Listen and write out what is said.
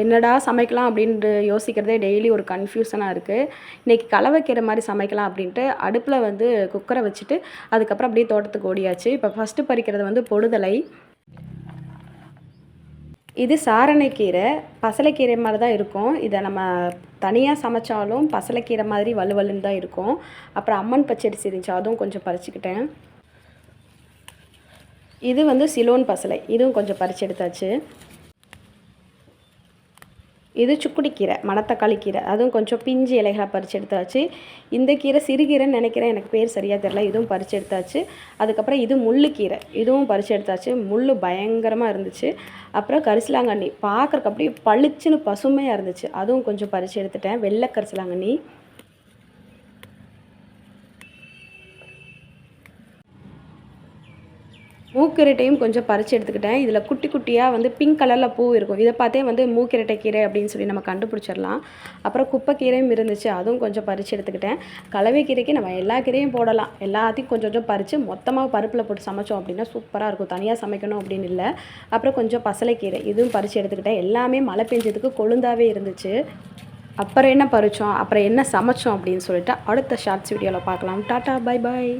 என்னடா சமைக்கலாம் அப்படின்ட்டு யோசிக்கிறதே டெய்லி ஒரு கன்ஃபியூஷனாக இருக்குது. இன்றைக்கி களை வைக்கிற மாதிரி சமைக்கலாம் அப்படின்ட்டு அடுப்பில் வந்து குக்கரை வச்சுட்டு அதுக்கப்புறம் அப்படியே தோட்டத்துக்கு ஓடியாச்சு. இப்போ ஃபஸ்ட்டு பறிக்கிறது வந்து பொடுதலை. இது சாரணைக்கீரை, பசலைக்கீரை மாதிரி தான் இருக்கும். இதை நம்ம தனியாக சமைச்சாலும் பசலைக்கீரை மாதிரி வலுவலுன்னு தான் இருக்கும். அப்புறம் அம்மன் பச்சரிசி இருந்துச்சு, அதுவும் கொஞ்சம் பறிச்சுக்கிட்டேன். இது வந்து சிலோன் பசலை, இதுவும் கொஞ்சம் பறித்து எடுத்தாச்சு. இது சுக்குடி கீரை, மணத்தக்காளி கீரை, அதுவும் கொஞ்சம் பிஞ்சு இலைகளாக பறித்து எடுத்தாச்சு. இந்த கீரை சிறுகீரைன்னு நினைக்கிறேன், எனக்கு பேர் சரியாக தெரில. இதுவும் பறித்து எடுத்தாச்சு. அதுக்கப்புறம் இது முள்ளுக்கீரை, இதுவும் பறித்து எடுத்தாச்சு. முள் பயங்கரமாக இருந்துச்சு. அப்புறம் கரிசலாங்கண்ணி பார்க்குறக்கு அப்படியே பளிச்சுன்னு பசுமையாக இருந்துச்சு, அதுவும் கொஞ்சம் பறித்து எடுத்துட்டேன். வெள்ளை கரிசலாங்கண்ணி. மூக்கிரட்டையும் கொஞ்சம் பறித்து எடுத்துக்கிட்டேன். இதில் குட்டி குட்டியாக வந்து பிங்க் கலரில் பூ இருக்கும். இதை பார்த்தே வந்து மூக்கிரட்டை கீரை அப்படின்னு சொல்லி நம்ம கண்டுபிடிச்சிடலாம். அப்புறம் குப்பைக்கீரையும் இருந்துச்சு, அதுவும் கொஞ்சம் பறித்து எடுத்துக்கிட்டேன். கலவைக்கீரைக்கு நம்ம எல்லா கீரையும் போடலாம். எல்லாத்தையும் கொஞ்சம் கொஞ்சம் பறித்து மொத்தமாக பருப்பில் போட்டு சமைச்சோம் அப்படின்னா சூப்பராக இருக்கும். தனியாக சமைக்கணும் அப்படின்னு இல்லை. அப்புறம் கொஞ்சம் பசலைக்கீரை, இதுவும் பறித்து எடுத்துக்கிட்டேன். எல்லாமே மழை பெஞ்சதுக்கு கொழுந்தாவே இருந்துச்சு. அப்புறம் என்ன பறித்தோம், அப்புறம் என்ன சமைச்சோம் அப்படின்னு சொல்லிட்டு அடுத்த ஷார்ட்ஸ் வீடியோவில் பார்க்கலாம். Tata, bye bye.